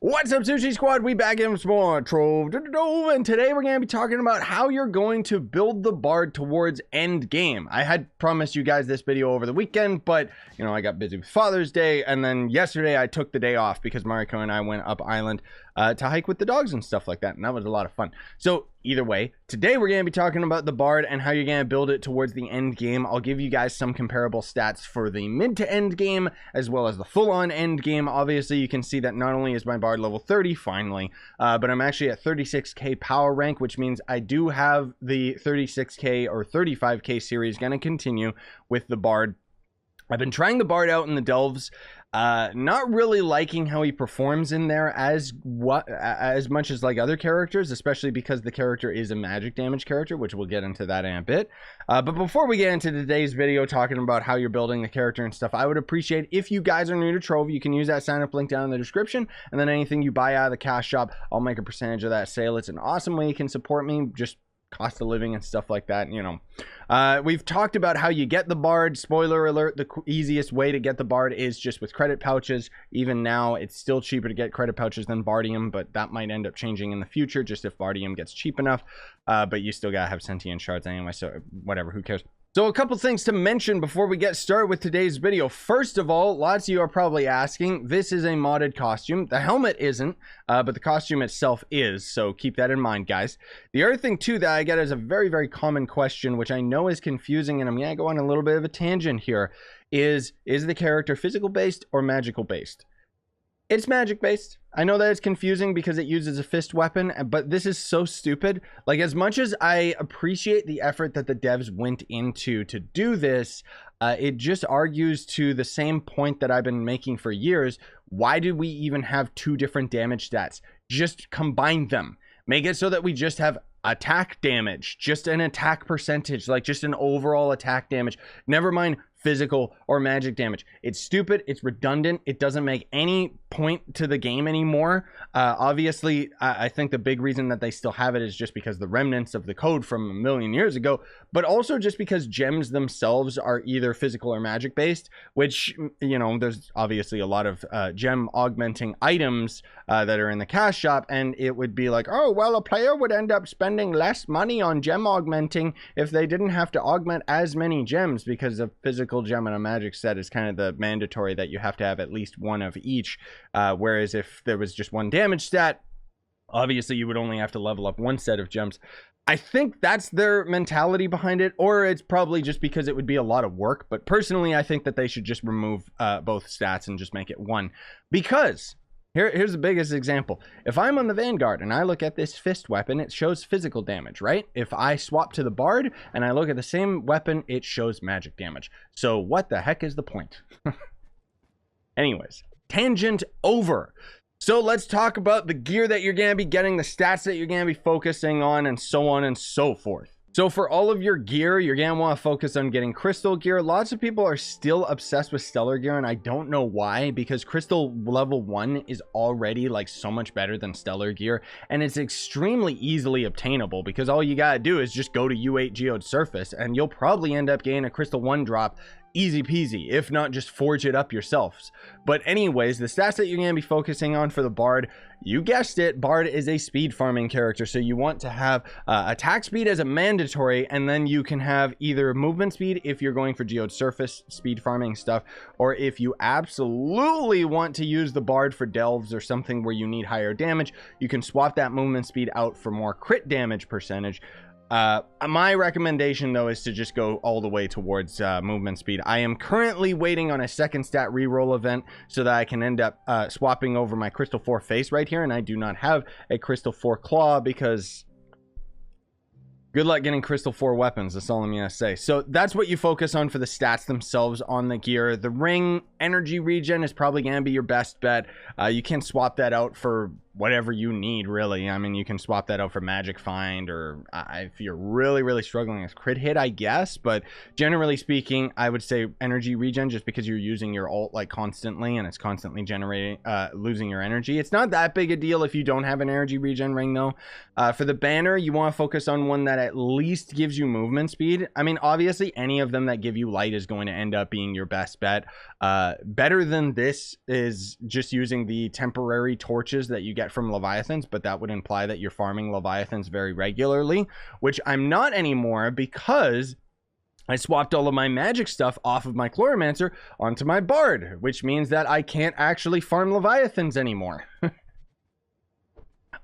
What's up, Sushi Squad? We back in some more Trove, and today we're going to be talking about how you're going to build the Bard towards end game. I had promised you guys this video over the weekend, but you know, I got busy with Father's Day, and then yesterday I took the day off because Mariko and I went up island to hike with the dogs and stuff like that, and that was a lot of fun. So either way, today we're going to be talking about the Bard and how you're going to build it towards the end game. I'll give you guys some comparable stats for the mid to end game as well as the full-on end game. Obviously, you can see that not only is my Bard level 30 finally, but I'm actually at 36k power rank, which means I do have the 36k or 35k series going to continue with the Bard. I've been trying the Bard out in the Delves, not really liking how he performs in there as much as like other characters, especially because the character is a magic damage character, which we'll get into that in a bit. But before we get into today's video talking about how you're building the character and stuff, I would appreciate if you guys are new to Trove, you can use that sign up link down in the description, and then anything you buy out of the cash shop, I'll make a percentage of that sale. It's an awesome way you can support me, just cost of living and stuff like that, you know. We've talked about how you get the Bard. Spoiler alert, the easiest way to get the Bard is just with credit pouches. Even now, it's still cheaper to get credit pouches than Bardium, but that might end up changing in the future, just if Bardium gets cheap enough. But you still gotta have sentient shards anyway, so whatever, who cares? So a couple things to mention before we get started with today's video. First of all, lots of you are probably asking, this is a modded costume. The helmet isn't, but the costume itself is, so keep that in mind, guys. The other thing, too, that I get is a very, very common question, which I know is confusing, and I'm going to go on a little bit of a tangent here, is the character physical-based or magical-based? It's magic-based. I know that it's confusing because it uses a fist weapon, but this is so stupid. Like, as much as I appreciate the effort that the devs went into to do this, it just argues to the same point that I've been making for years. Why do we even have two different damage stats? Just combine them. Make it so that we just have attack damage, just an attack percentage, like just an overall attack damage. Never mind physical or magic damage. It's stupid, it's redundant, it doesn't make any point to the game anymore. Obviously, I think the big reason that they still have it is just because the remnants of the code from a million years ago, but also just because gems themselves are either physical or magic based, which, you know, there's obviously a lot of gem augmenting items that are in the cash shop, and it would be like, oh, well, a player would end up spending less money on gem augmenting if they didn't have to augment as many gems, because a physical gem and a magic set is kind of the mandatory that you have to have at least one of each, whereas if there was just one damage stat, obviously you would only have to level up one set of gems. I think that's their mentality behind it, or it's probably just because it would be a lot of work, but personally I think that they should just remove both stats and just make it one, because here's the biggest example. If I'm on the Vanguard and I look at this fist weapon, it shows physical damage, right? If I swap to the Bard and I look at the same weapon, it shows magic damage. So what the heck is the point? Anyways, tangent over. So let's talk about the gear that you're going to be getting, the stats that you're going to be focusing on, and so on and so forth. So for all of your gear, you're going to want to focus on getting crystal gear. Lots of people are still obsessed with stellar gear, and I don't know why, because crystal level 1 is already like so much better than stellar gear, and it's extremely easily obtainable because all you got to do is just go to U8 Geode Surface and you'll probably end up getting a crystal 1 drop easy peasy, if not just forge it up yourselves. But anyways, the stats that you're going to be focusing on for the Bard, you guessed it, Bard is a speed farming character, so you want to have attack speed as a mandatory, and then you can have either movement speed if you're going for Geode Surface speed farming stuff, or if you absolutely want to use the Bard for Delves or something where you need higher damage, you can swap that movement speed out for more crit damage percentage. My recommendation though is to just go all the way towards movement speed. I am currently waiting on a second stat reroll event so that I can end up swapping over my Crystal 4 face right here, and I do not have a Crystal 4 claw because good luck getting Crystal 4 weapons, that's all I'm gonna say. So that's what you focus on for the stats themselves on the gear. The ring energy regen is probably gonna be your best bet. You can swap that out for whatever you need, really. I mean, you can swap that out for Magic Find, or if you're really struggling with crit hit, I guess. But generally speaking, I would say energy regen, just because you're using your ult like constantly and it's constantly generating, losing your energy. It's not that big a deal if you don't have an energy regen ring, though. For the banner, you want to focus on one that at least gives you movement speed. I mean, obviously, any of them that give you light is going to end up being your best bet. Better than this is just using the temporary torches that you get from Leviathans, but that would imply that you're farming Leviathans very regularly, which I'm not anymore because I swapped all of my magic stuff off of my Chloromancer onto my Bard, which means that I can't actually farm Leviathans anymore.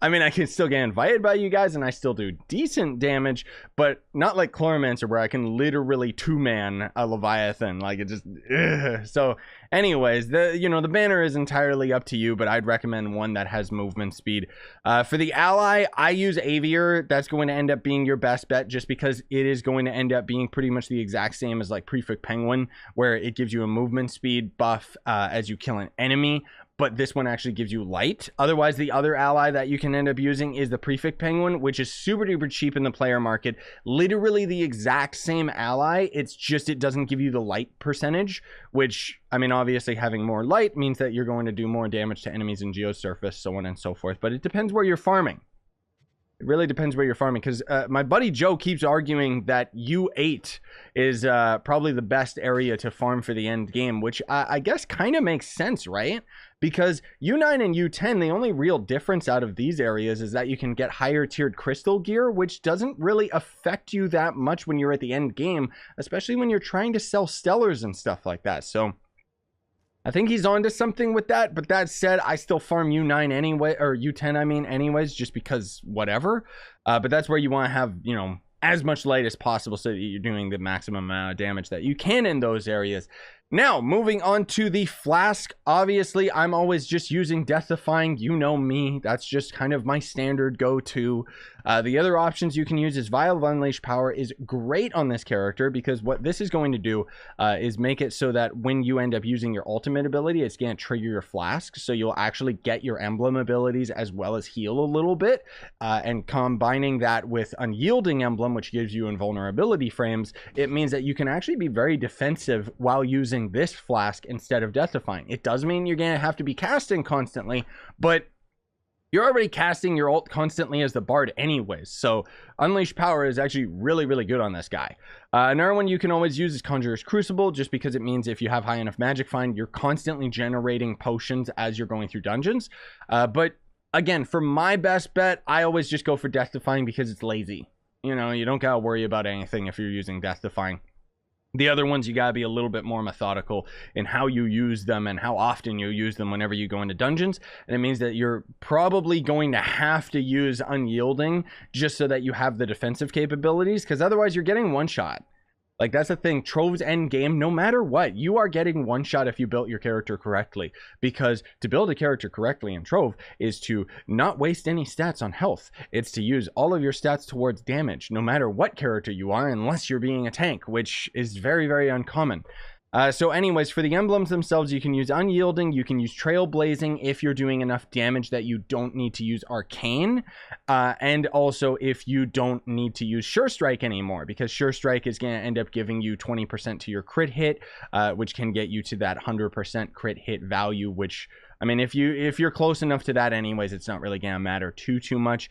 I mean, I can still get invited by you guys and I still do decent damage, but not like Chloromancer where I can literally two-man a Leviathan. Like, it just... ugh. So anyways, the banner is entirely up to you, but I'd recommend one that has movement speed. For the ally, I use Aviar. That's going to end up being your best bet just because it is going to end up being pretty much the exact same as like Prefect Penguin, where it gives you a movement speed buff as you kill an enemy. But this one actually gives you light. Otherwise, the other ally that you can end up using is the Prefect Penguin, which is super duper cheap in the player market. Literally the exact same ally. It's just it doesn't give you the light percentage, which, I mean, obviously having more light means that you're going to do more damage to enemies in Geosurface, so on and so forth. But it depends where you're farming. It really depends where you're farming, because my buddy Joe keeps arguing that U8 is probably the best area to farm for the end game, which I guess kind of makes sense, right? Because U9 and U10, the only real difference out of these areas is that you can get higher tiered crystal gear, which doesn't really affect you that much when you're at the end game, especially when you're trying to sell stellars and stuff like that. So I think he's onto something with that. But that said, I still farm U9 anyway, or U10, I mean, anyways, just because whatever. But that's where you want to have, you know, as much light as possible so that you're doing the maximum amount of damage that you can in those areas. Now, moving on to the Flask. Obviously, I'm always just using Death Defying. You know me. That's just kind of my standard go-to. The other options you can use is Vial of Unleashed Power is great on this character because what this is going to do is make it so that when you end up using your ultimate ability, it's going to trigger your Flask. So you'll actually get your emblem abilities as well as heal a little bit. And combining that with Unyielding Emblem, which gives you invulnerability frames, it means that you can actually be very defensive while using this Flask instead of Death Defying. It does mean you're going to have to be casting constantly, but you're already casting your ult constantly as the Bard anyways, so Unleashed Power is actually really, really good on this guy. Another one you can always use is Conjurer's Crucible, just because it means if you have high enough Magic Find, you're constantly generating potions as you're going through dungeons. But again, for my best bet, I always just go for Death Defying because it's lazy. You know, you don't gotta worry about anything if you're using Death Defying. The other ones, you gotta be a little bit more methodical in how you use them and how often you use them whenever you go into dungeons. And it means that you're probably going to have to use Unyielding just so that you have the defensive capabilities, because otherwise you're getting one shot. Like, that's the thing. Trove's end game, no matter what, you are getting one shot if you built your character correctly. Because to build a character correctly in Trove is to not waste any stats on health. It's to use all of your stats towards damage, no matter what character you are, unless you're being a tank, which is very, very uncommon. So anyways, for the emblems themselves, you can use Unyielding, you can use Trailblazing if you're doing enough damage that you don't need to use Arcane, and also if you don't need to use Sure Strike anymore, because Sure Strike is going to end up giving you 20% to your crit hit, which can get you to that 100% crit hit value, which, I mean, if you're close enough to that anyways, it's not really going to matter too much.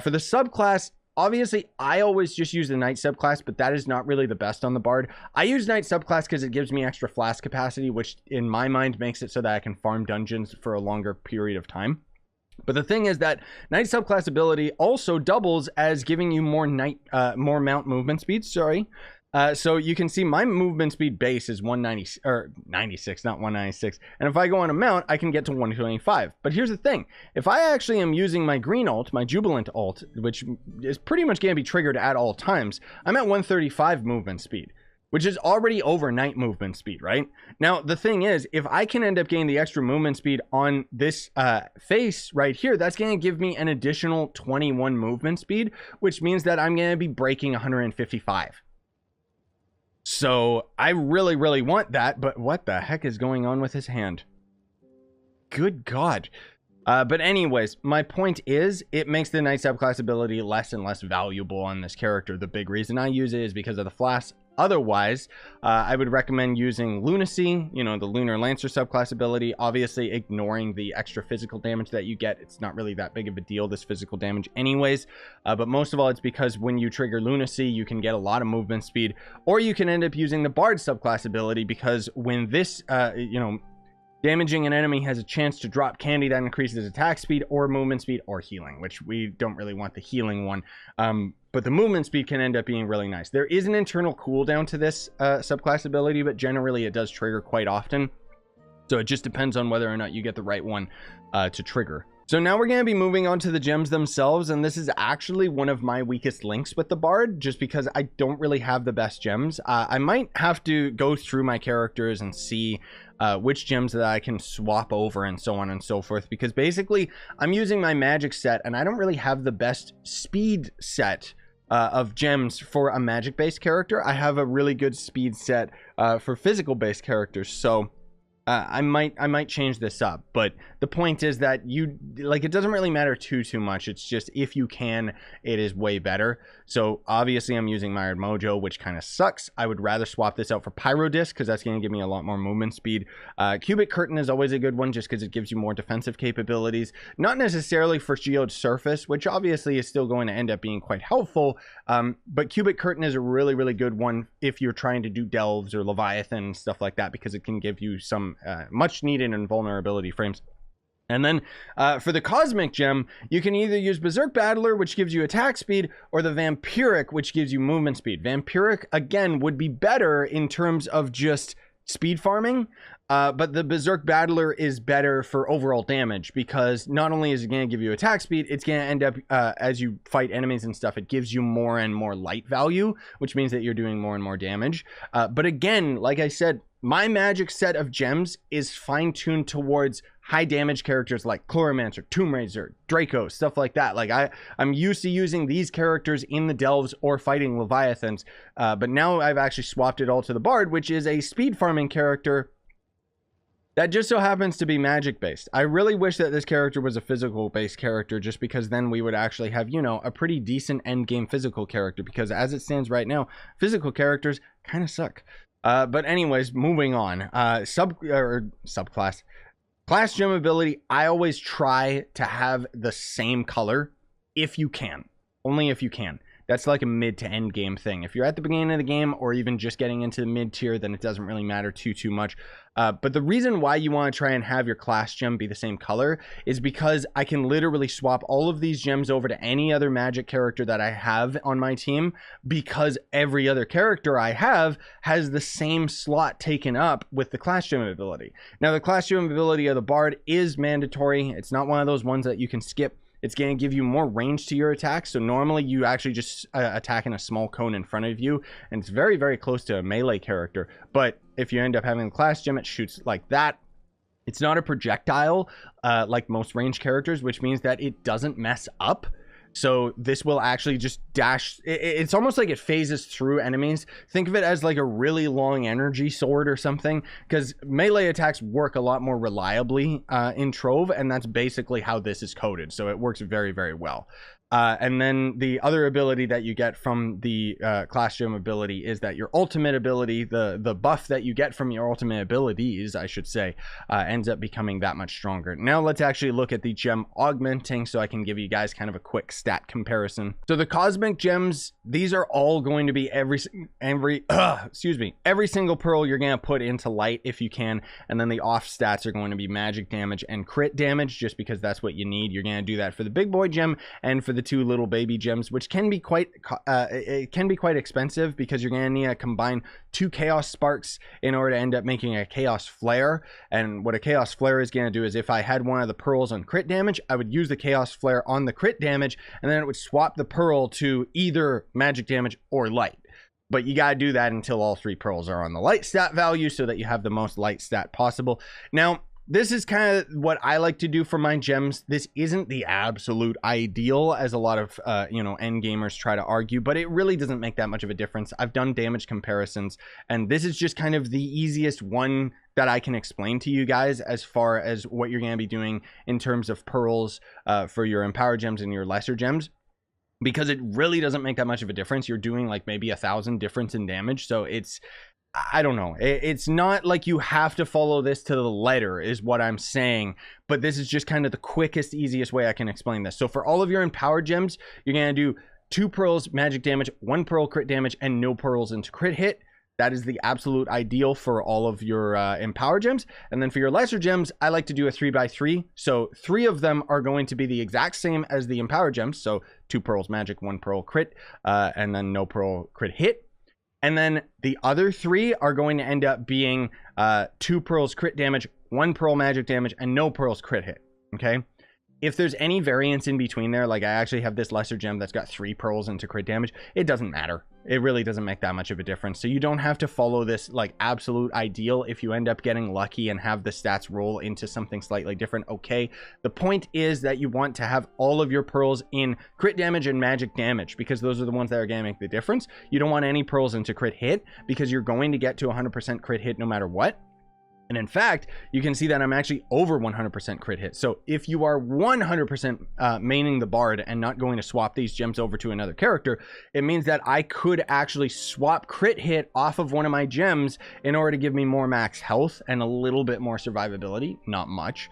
For the subclass, obviously, I always just use the Knight subclass, but that is not really the best on the Bard. I use Knight subclass because it gives me extra Flask capacity, which in my mind makes it so that I can farm dungeons for a longer period of time. But the thing is that Knight subclass ability also doubles as giving you more mount movement speed, so you can see my movement speed base is 190 or 96, not 196. And if I go on a mount, I can get to 125. But here's the thing. If I actually am using my green ult, my Jubilant ult, which is pretty much going to be triggered at all times, I'm at 135 movement speed, which is already over Knight movement speed, right? Now, the thing is, if I can end up getting the extra movement speed on this face right here, that's going to give me an additional 21 movement speed, which means that I'm going to be breaking 155. So I really, really want that, but what the heck is going on with his hand? Good God. But anyways, my point is it makes the Knight subclass ability less and less valuable on this character. The big reason I use it is because of the Flasks. Otherwise, I would recommend using Lunacy, you know, the Lunar Lancer subclass ability, obviously ignoring the extra physical damage that you get. It's not really that big of a deal, this physical damage anyways. But most of all, it's because when you trigger Lunacy, you can get a lot of movement speed, or you can end up using the BARD subclass ability, because when this, you know, damaging an enemy has a chance to drop candy that increases attack speed or movement speed or healing, which we don't really want the healing one. But the movement speed can end up being really nice. There is an internal cooldown to this subclass ability, but generally it does trigger quite often. So it just depends on whether or not you get the right one to trigger. So now we're going to be moving on to the gems themselves, and this is actually one of my weakest links with the BARD, just because I don't really have the best gems. I might have to go through my characters and see which gems that I can swap over and so on and so forth, because basically I'm using my magic set and I don't really have the best speed set of gems for a magic based character. I have a really good speed set for physical based characters, so I might change this up. But the point is that it doesn't really matter too much. It's just if you can, it is way better. So obviously I'm using Mired Mojo, which kind of sucks. I would rather swap this out for Pyro Disc, because that's going to give me a lot more movement speed. Cubic Curtain is always a good one, just because it gives you more defensive capabilities. Not necessarily for Geode Surface, which obviously is still going to end up being quite helpful. But Cubic Curtain is a really good one if you're trying to do Delves or Leviathan and stuff like that, because it can give you some much needed invulnerability frames. And then for the Cosmic Gem, you can either use Berserk Battler, which gives you attack speed, or the Vampiric, which gives you movement speed. Vampiric, again, would be better in terms of just speed farming, but the Berserk Battler is better for overall damage, because not only is it going to give you attack speed, it's going to end up, as you fight enemies and stuff, it gives you more and more light value, which means that you're doing more and more damage. But again, like I said, my magic set of gems is fine-tuned towards high damage characters like Chloromancer, Tomb Raider, Draco, stuff like that. Like I'm used to using these characters in the Delves or fighting Leviathans, but now I've actually swapped it all to the BARD, which is a speed farming character that just so happens to be magic based. I really wish that this character was a physical based character, just because then we would actually have, you know, a pretty decent end game physical character, because as it stands right now, physical characters kind of suck. But anyways, moving on. Subclass. Class gem ability, I always try to have the same color if you can. Only if you can. That's like a mid to end game thing. If you're at the beginning of the game or even just getting into the mid tier, then it doesn't really matter too much. But the reason why you want to try and have your class gem be the same color is because I can literally swap all of these gems over to any other magic character that I have on my team, because every other character I have has the same slot taken up with the class gem ability. Now, the class gem ability of the BARD is mandatory. It's not one of those ones that you can skip. It's going to give you more range to your attacks. So normally you actually just attack in a small cone in front of you, and it's very close to a melee character. But if you end up having the class gem, it shoots like that. It's not a projectile like most range characters, which means that it doesn't mess up. So this will actually just dash. It's almost like it phases through enemies. Think of it as like a really long energy sword or something, because melee attacks work a lot more reliably in Trove, and that's basically how this is coded. So it works very well. And then the other ability that you get from the class gem ability is that your ultimate ability, the buff that you get from your ultimate abilities, I should say, ends up becoming that much stronger. Now let's actually look at the gem augmenting, so I can give you guys kind of a quick stat comparison. So the cosmic gems, these are all going to be every single pearl you're going to put into light if you can, and then the off stats are going to be magic damage and crit damage, just because that's what you need. You're going to do that for the big boy gem and for the two little baby gems, which can be quite expensive, because you're going to need to combine 2 chaos sparks in order to end up making a chaos flare. And what a chaos flare is going to do is, if I had one of the pearls on crit damage, I would use the chaos flare on the crit damage, and then it would swap the pearl to either magic damage or light. But you got to do that until all 3 pearls are on the light stat value, so that you have the most light stat possible. Now, this is kind of what I like to do for my gems. This isn't the absolute ideal, as a lot of end gamers try to argue, but it really doesn't make that much of a difference. I've done damage comparisons, and this is just kind of the easiest one that I can explain to you guys as far as what you're going to be doing in terms of pearls for your empower gems and your lesser gems, because it really doesn't make that much of a difference. You're doing like maybe 1,000 difference in damage. So it's, I don't know. It's not like you have to follow this to the letter is what I'm saying, but this is just kind of the quickest, easiest way I can explain this. So for all of your empowered gems, you're going to do 2 pearls magic damage, 1 pearl crit damage, and no pearls into crit hit. That is the absolute ideal for all of your empower gems. And then for your lesser gems, I like to do a 3x3. So 3 of them are going to be the exact same as the empower gems. So 2 pearls magic, 1 pearl crit, and then no pearl crit hit. And then the other 3 are going to end up being 2 pearls crit damage, 1 pearl magic damage, and no pearls crit hit. Okay. If there's any variance in between there, like I actually have this lesser gem that's got 3 pearls into crit damage, it doesn't matter. It really doesn't make that much of a difference. So you don't have to follow this like absolute ideal. If you end up getting lucky and have the stats roll into something slightly different, okay. The point is that you want to have all of your pearls in crit damage and magic damage, because those are the ones that are going to make the difference. You don't want any pearls into crit hit, because you're going to get to 100% crit hit no matter what. And in fact, you can see that I'm actually over 100% crit hit. So if you are 100% maining the Bard and not going to swap these gems over to another character, it means that I could actually swap crit hit off of one of my gems in order to give me more max health and a little bit more survivability. Not much.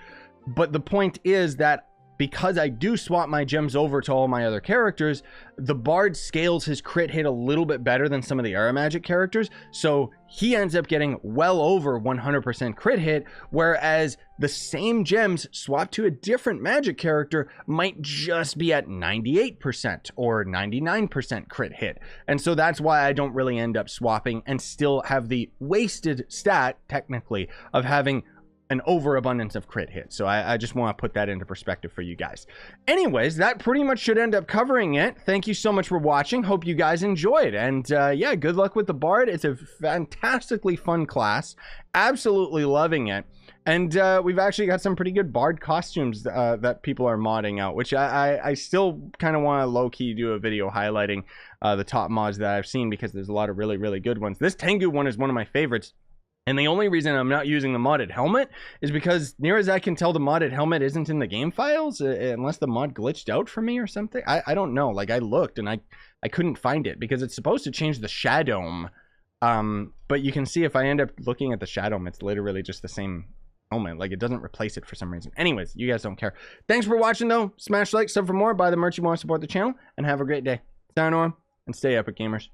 But the point is that because I do swap my gems over to all my other characters, the Bard scales his crit hit a little bit better than some of the Era Magic characters. So he ends up getting well over 100% crit hit, whereas the same gems swapped to a different magic character might just be at 98% or 99% crit hit. And so that's why I don't really end up swapping and still have the wasted stat, technically, of having an overabundance of crit hits. So I just want to put that into perspective for you guys. Anyways, that pretty much should end up covering it. Thank you so much for watching. Hope you guys enjoyed. And yeah, good luck with the Bard. It's a fantastically fun class. Absolutely loving it. And we've actually got some pretty good Bard costumes that people are modding out, which I still kind of want to low-key do a video highlighting the top mods that I've seen, because there's a lot of really, really good ones. This Tengu one is one of my favorites. And the only reason I'm not using the modded helmet is because, near as I can tell, the modded helmet isn't in the game files, unless the mod glitched out for me or something. I don't know. Like, I looked and I couldn't find it, because it's supposed to change the Shadow. But you can see if I end up looking at the Shadow, it's literally just the same helmet. Like, it doesn't replace it for some reason. Anyways, you guys don't care. Thanks for watching, though. Smash like, sub for more, buy the merch you want to support the channel, and have a great day. Sayonara, and stay epic, gamers.